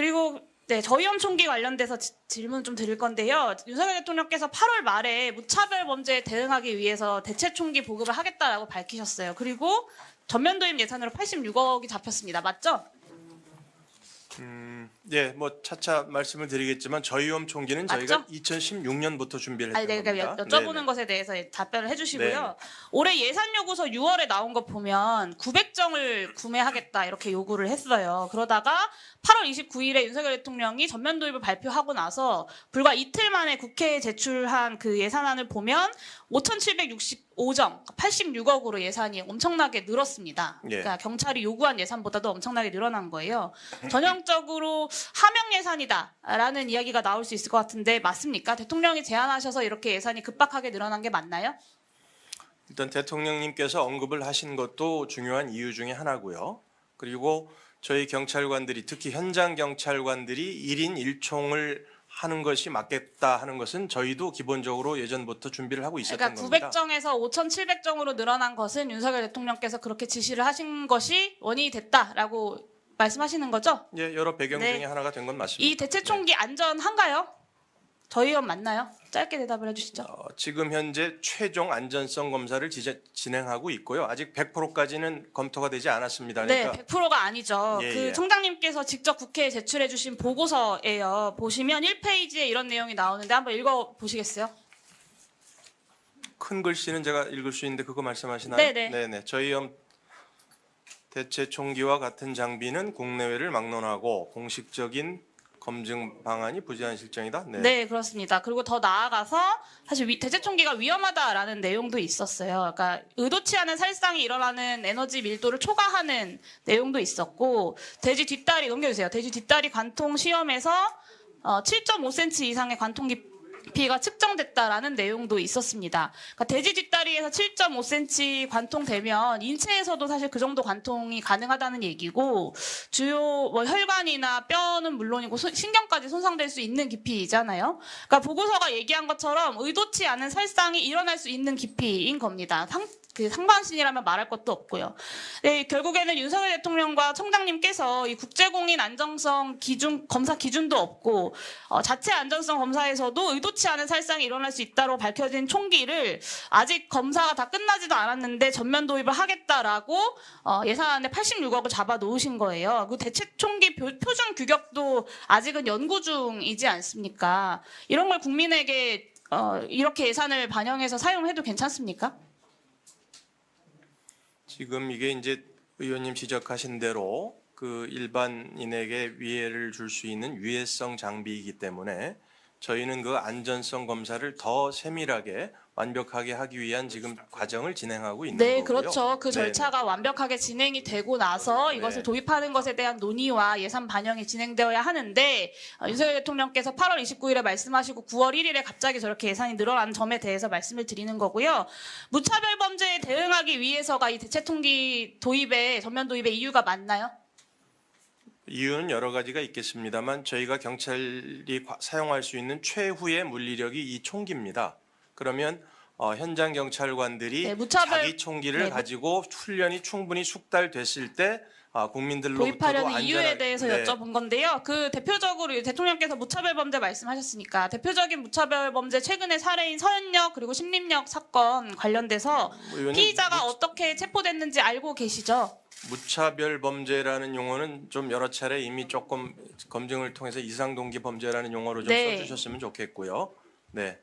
그리고 네, 저위험 총기 관련돼서 질문 좀 드릴 건데요. 윤석열 대통령께서 8월 말에 무차별 범죄에 대응하기 위해서 대체 총기 보급을 하겠다라고 밝히셨어요. 그리고 전면 도입 예산으로 86억이 잡혔습니다. 맞죠? 예, 뭐 차차 말씀을 드리겠지만 저위험 총기는 맞죠? 저희가 2016년부터 준비를 했던 네, 겁니다. 그러니까 여쭤보는 네네. 것에 대해서 답변을 해주시고요. 네네. 올해 예산 요구서 6월에 나온 거 보면 900정을 구매하겠다 이렇게 요구를 했어요. 그러다가 8월 29일에 윤석열 대통령이 전면 도입을 발표하고 나서 불과 이틀 만에 국회에 제출한 그 예산안을 보면 5,765정, 86억으로 예산이 엄청나게 늘었습니다. 예. 그러니까 경찰이 요구한 예산보다도 엄청나게 늘어난 거예요. 전형적으로 하명 예산이다라는 이야기가 나올 수 있을 것 같은데 맞습니까? 대통령이 제안하셔서 이렇게 예산이 급박하게 늘어난 게 맞나요? 일단 대통령님께서 언급을 하신 것도 중요한 이유 중에 하나고요. 그리고 저희 경찰관들이 특히 현장 경찰관들이 1인 1총을 하는 것이 맞겠다 하는 것은 저희도 기본적으로 예전부터 준비를 하고 있었던 그러니까 겁니다. 900정에서 5,700정으로 늘어난 것은 윤석열 대통령께서 그렇게 지시를 하신 것이 원인이 됐다라고 말씀하시는 거죠? 예, 여러 배경 네. 중에 하나가 된 건 맞습니다. 이 대체 총기 안전한가요? 저희 의원 맞나요? 짧게 대답을 해주시죠. 지금 현재 최종 안전성 검사를 진행하고 있고요. 아직 100%까지는 검토가 되지 않았습니다. 그러니까 네, 100%가 아니죠. 예, 그 예. 청장님께서 직접 국회에 제출해 주신 보고서예요. 보시면 1페이지에 이런 내용이 나오는데 한번 읽어 보시겠어요? 큰 글씨는 제가 읽을 수 있는데 그거 말씀하시나요? 네네. 네네. 저희 대체 총기와 같은 장비는 국내외를 막론하고 공식적인 검증 방안이 부재한 실정이다. 네. 네, 그렇습니다. 그리고 더 나아가서 사실 대체 총기가 위험하다라는 내용도 있었어요. 그러니까 의도치 않은 살상이 일어나는 에너지 밀도를 초과하는 내용도 있었고 돼지 뒷다리 넘겨주세요. 돼지 뒷다리 관통 시험에서 7.5cm 이상의 관통 깊이가 측정됐다라는 내용도 있었습니다. 그러니까 돼지 뒷다리에서 7.5cm 관통되면 인체에서도 사실 그 정도 관통이 가능하다는 얘기고 주요 뭐 혈관이나 뼈는 물론이고 신경까지 손상될 수 있는 깊이잖아요. 그러니까 보고서가 얘기한 것처럼 의도치 않은 살상이 일어날 수 있는 깊이인 겁니다. 상반신이라면 말할 것도 없고요. 네, 결국에는 윤석열 대통령과 청장님께서 이 국제공인 안정성 기준 검사 기준도 없고 자체 안전성 검사에서도 의도치 않은 살상이 일어날 수 있다고 밝혀진 총기를 아직 검사가 다 끝나지도 않았는데 전면 도입을 하겠다라고 예산안에 86억을 잡아 놓으신 거예요. 그 대체 총기 표준 규격도 아직은 연구 중이지 않습니까? 이런 걸 국민에게 이렇게 예산을 반영해서 사용해도 괜찮습니까? 지금 이게 이제 의원님 지적하신 대로 그 일반인에게 위해를 줄 수 있는 유해성 장비이기 때문에 저희는 그 안전성 검사를 더 세밀하게 완벽하게 하기 위한 지금 과정을 진행하고 있는 네, 거고요. 그렇죠. 그 네네. 절차가 완벽하게 진행이 되고 나서 이것을 네. 도입하는 것에 대한 논의와 예산 반영이 진행되어야 하는데 윤석열 대통령께서 8월 29일에 말씀하시고 9월 1일에 갑자기 저렇게 예산이 늘어난 점에 대해서 말씀을 드리는 거고요. 무차별 범죄에 대응하기 위해서가 이 대체 총기 도입에 전면 도입의 이유가 맞나요? 이유는 여러 가지가 있겠습니다만 저희가 경찰이 사용할 수 있는 최후의 물리력이 이 총기입니다. 그러면 현장 경찰관들이 네, 무차별- 자기 총기를 네, 가지고 훈련이 충분히 숙달됐을 때 국민들로부터도 도입하려는 이유에 안전한- 대해서 네. 여쭤본 건데요. 그 대표적으로 대통령께서 무차별 범죄 말씀하셨으니까 대표적인 무차별 범죄 최근에 사례인 서현역 그리고 신림역 사건 관련돼서 의원님, 피의자가 어떻게 체포됐는지 알고 계시죠? 무차별 범죄라는 용어는 좀 여러 차례 이미 조금 검증을 통해서 이상동기 범죄라는 용어로 좀 네. 써주셨으면 좋겠고요. 네.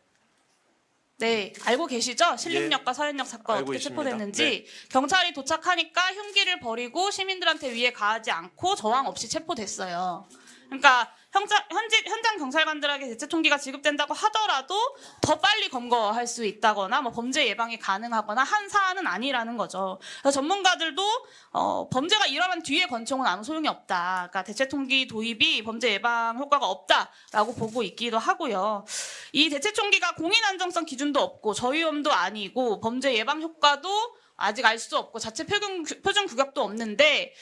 네, 알고 계시죠? 신림역과 서현역 사건 알고 어떻게 있습니다. 체포됐는지. 경찰이 도착하니까 흉기를 버리고 시민들한테 위해 가하지 않고 저항 없이 체포됐어요. 그러니까 현장 경찰관들에게 대체 총기가 지급된다고 하더라도 더 빨리 검거할 수 있다거나 뭐 범죄 예방이 가능하거나 한 사안은 아니라는 거죠. 그래서 전문가들도 범죄가 일어난 뒤에 권총은 아무 소용이 없다. 그러니까 대체 총기 도입이 범죄 예방 효과가 없다라고 보고 있기도 하고요. 이 대체 총기가 공인 안정성 기준도 없고 저위험도 아니고 범죄 예방 효과도 아직 알 수 없고 자체 표준 규격도 없는데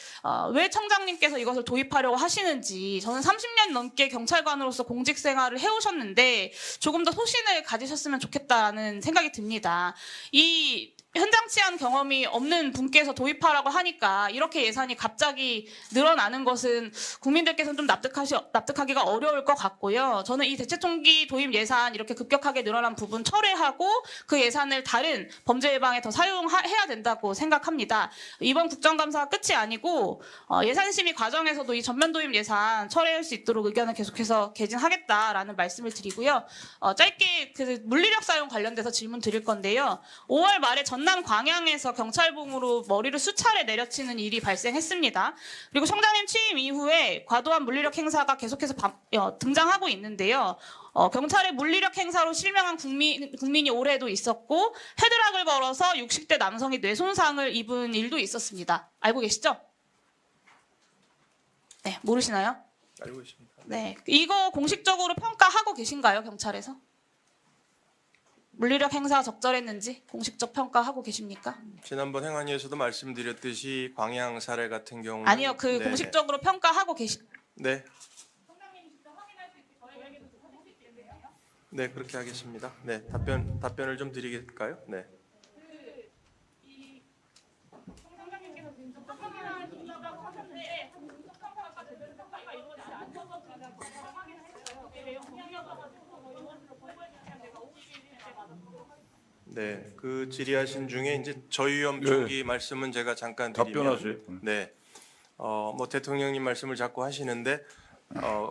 왜 청장님께서 이것을 도입하려고 하시는지 저는 30년 넘게 경찰관으로서 공직 생활을 해오셨는데 조금 더 소신을 가지셨으면 좋겠다는 생각이 듭니다. 이 현장 치안 경험이 없는 분께서 도입하라고 하니까 이렇게 예산이 갑자기 늘어나는 것은 국민들께서는 좀 납득하기가 어려울 것 같고요. 저는 이 대체총기 도입 예산 이렇게 급격하게 늘어난 부분 철회하고 그 예산을 다른 범죄 예방에 더 사용해야 된다고 생각합니다. 이번 국정감사가 끝이 아니고 예산심의 과정에서도 이 전면 도입 예산 철회할 수 있도록 의견을 계속해서 개진하겠다라는 말씀을 드리고요. 짧게 그 물리력 사용 관련돼서 질문 드릴 건데요. 5월 말에 전남 광양에서 경찰봉으로 머리를 수차례 내려치는 일이 발생했습니다. 그리고 총장님 취임 이후에 과도한 물리력 행사가 계속해서 등장하고 있는데요. 경찰의 물리력 행사로 실명한 국민이 올해도 있었고 헤드락을 걸어서 60대 남성이 뇌손상을 입은 일도 있었습니다. 알고 계시죠? 네, 모르시나요? 알고 있습니다. 네, 이거 공식적으로 평가하고 계신가요, 경찰에서? 물리력 행사가 적절했는지 공식적 평가하고 계십니까? 지난번 행안위에서도 말씀드렸듯이 광양 사례 같은 경우는 아니요, 그 네, 공식적으로 평가하고 네. 네, 그렇게 하겠습니다. 네, 답변을 좀 드리겠까요? 네. 네, 그 질의하신 중에 이제 저위험 초기 말씀은 제가 잠깐 드리면 답변하세요. 네, 뭐 대통령님 말씀을 자꾸 하시는데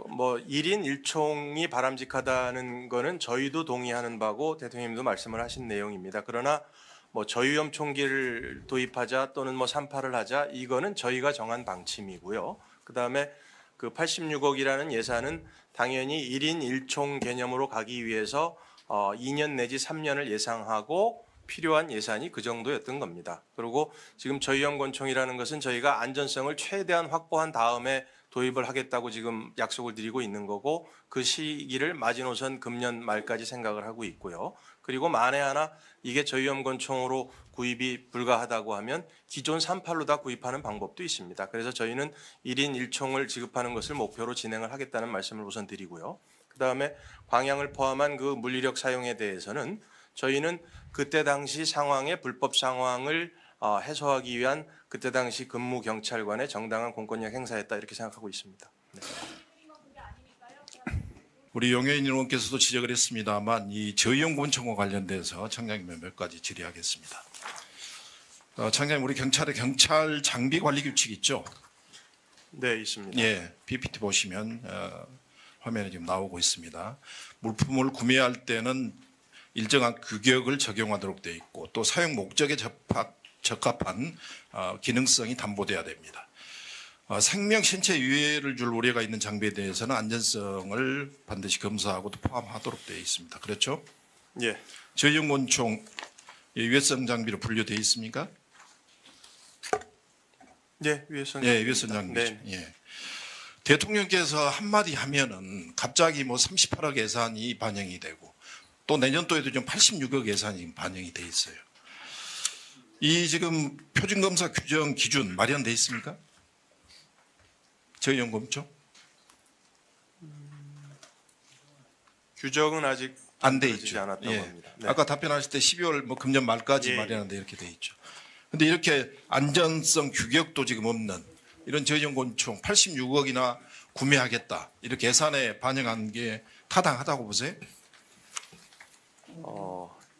뭐 1인 1총이 바람직하다는 거는 저희도 동의하는 바고 대통령님도 말씀을 하신 내용입니다. 그러나 뭐 저위험 총기를 도입하자 또는 뭐 3.8을 하자 이거는 저희가 정한 방침이고요. 그다음에 그 86억이라는 예산은 당연히 1인 1총 개념으로 가기 위해서 2년 내지 3년을 예상하고 필요한 예산이 그 정도였던 겁니다. 그리고 지금 저위험 권총이라는 것은 저희가 안전성을 최대한 확보한 다음에 도입을 하겠다고 지금 약속을 드리고 있는 거고 그 시기를 마지노선 금년 말까지 생각을 하고 있고요. 그리고 만에 하나 이게 저위험 권총으로 구입이 불가하다고 하면 기존 3.8로 다 구입하는 방법도 있습니다. 그래서 저희는 1인 1총을 지급하는 것을 목표로 진행을 하겠다는 말씀을 우선 드리고요. 그다음에 광양을 포함한 그 물리력 사용에 대해서는 저희는 그때 당시 상황의 불법 상황을 해소하기 위한 그때 당시 근무 경찰관의 정당한 공권력 행사였다 이렇게 생각하고 있습니다. 네. 우리 용해인 의원께서도 지적을 했습니다만 이 저위험 권총과 관련돼서 청장님의 몇 가지 질의하겠습니다. 청장님, 우리 경찰의 경찰 장비 관리 규칙 있죠? 네, 있습니다. 예, PPT 보시면 화면에 지금 나오고 있습니다. 물품을 구매할 때는 일정한 규격을 적용하도록 되어 있고 또 사용 목적에 적합한 기능성이 담보돼야 됩니다. 생명 신체 유해를 줄 우려가 있는 장비에 대해서는 안전성을 반드시 검사하고 또 포함하도록 되어 있습니다. 그렇죠? 예, 저위험 권총 유해성 장비로 분류되어 있습니까? 예, 유해성. 예, 유해성 장비죠. 네. 예. 대통령께서 한마디 하면은 갑자기 뭐 38억 예산이 반영이 되고 또 내년도에도 좀 86억 예산이 반영이 돼 있어요. 이 지금 표준검사 규정 기준 마련돼 있습니까? 저희연 검총 규정은 아직 안 돼 만들어지지 있죠. 않았다고 예. 합니다. 네. 아까 답변하실 때 12월 뭐 금년 말까지 예. 마련한다 이렇게 돼 있죠. 근데 이렇게 안전성 규격도 지금 없는 이런 저희연 권총 86억이나 구매하겠다 이렇게 예산에 반영한 게 타당하다고 보세요?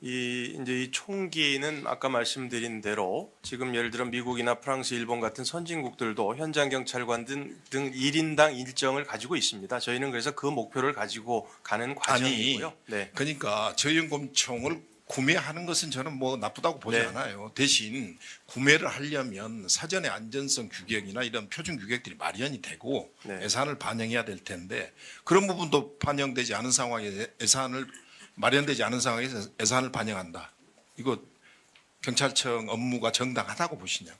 이제 이 총기는 아까 말씀드린 대로 지금 예를 들어 미국이나 프랑스, 일본 같은 선진국들도 현장 경찰관 등 1인당 일정을 가지고 있습니다. 저희는 그래서 그 목표를 가지고 가는 과정이고요. 네. 그러니까 저희연 권총을 구매하는 것은 저는 뭐 나쁘다고 보지 네. 않아요. 대신 구매를 하려면 사전에 안전성 규격이나 이런 표준 규격들이 마련이 되고 네. 예산을 반영해야 될 텐데 그런 부분도 반영되지 않은 상황에 예산을 마련되지 않은 상황에서 예산을 반영한다. 이거 경찰청 업무가 정당하다고 보시냐?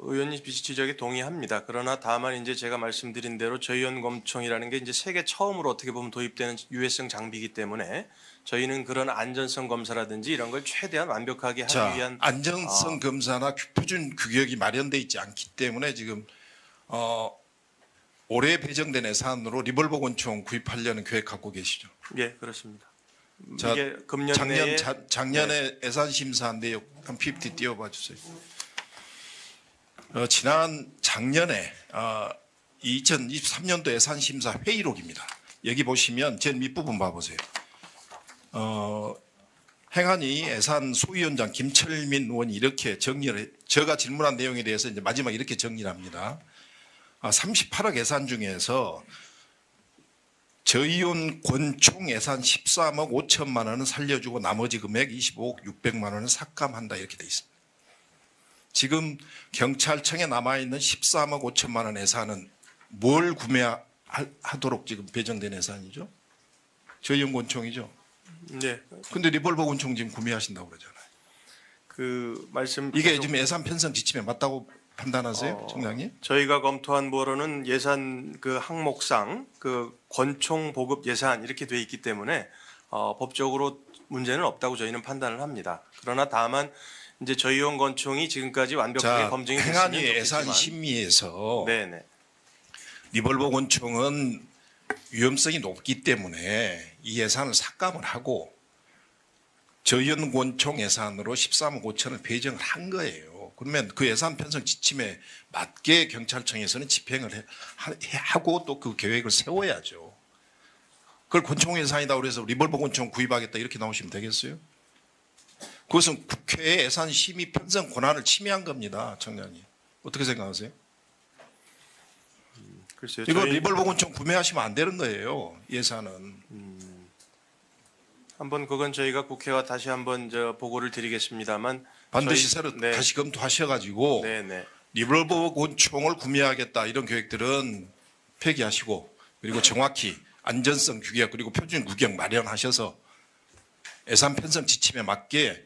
의원님 지적에 동의합니다. 그러나 다만 이제 제가 말씀드린 대로 저위험 권총이라는 게 이제 세계 처음으로 어떻게 보면 도입되는 유해성 장비이기 때문에 저희는 그런 안전성 검사라든지 이런 걸 최대한 완벽하게 하기 자, 위한 안전성 검사나 표준 규격이 마련돼 있지 않기 때문에 지금 올해 배정된 예산으로 리볼버 권총 구입하려는 계획 갖고 계시죠? 예, 그렇습니다. 자, 이게 금년 내에 작년에 예산 심사한 내용 한 PPT 띄워봐 주세요. 작년에 2023년도 예산 심사 회의록입니다. 여기 보시면 제일 밑부분 봐보세요. 행안위 예산 소위원장 김철민 의원이 이렇게 정리를 제가 질문한 내용에 대해서 이제 마지막 이렇게 정리를 합니다. 38억 예산 중에서 저의원 권총 예산 13억 5천만 원은 살려주고 나머지 금액 25억 600만 원은 삭감한다 이렇게 돼 있습니다. 지금 경찰청에 남아있는 13억 5천만 원 예산은 뭘 구매하도록 지금 배정된 예산이죠? 저의원 권총이죠? 네, 근데 리볼버 권총 지금 구매하신다고 그러잖아요. 그 말씀 이게 지금 예산 편성 지침에 맞다고 판단하세요, 청장님? 저희가 검토한 바로는 예산 그 항목상 그 권총 보급 예산 이렇게 돼 있기 때문에 법적으로 문제는 없다고 저희는 판단을 합니다. 그러나 다만 이제 저희원 권총이 지금까지 완벽하게 검증이 됐으면 행안위 좋겠지만 예산 심의에서 네네. 리볼버 권총은 위험성이 높기 때문에 이 예산을 삭감을 하고 저의원 권총 예산으로 13억 5천을 배정을 한 거예요. 그러면 그 예산 편성 지침에 맞게 경찰청에서는 집행을 하고 또 그 계획을 세워야죠. 그걸 권총 예산이다 그래서 리볼버 권총 구입하겠다 이렇게 나오시면 되겠어요? 그것은 국회의 예산 심의 편성 권한을 침해한 겁니다, 청장님. 어떻게 생각하세요? 글쎄요. 이거 저희 리볼버 권총 구매하시면 안 되는 거예요, 예산은. 한번 그건 저희가 국회와 다시 한번 보고를 드리겠습니다만 반드시 저희- 새로 네. 다시 검토하셔가지고 네네. 리볼버 권총을 구매하겠다 이런 계획들은 폐기하시고 그리고 정확히 안전성 규격 그리고 표준 규격 마련하셔서 예산 편성 지침에 맞게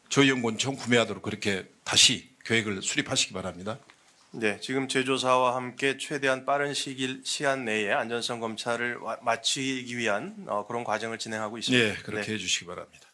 저의원 권총 구매하도록 그렇게 다시 계획을 수립하시기 바랍니다. 네, 지금 제조사와 함께 최대한 빠른 시한 내에 안전성 검사를 마치기 위한 그런 과정을 진행하고 있습니다. 예, 그렇게 네. 해주시기 바랍니다.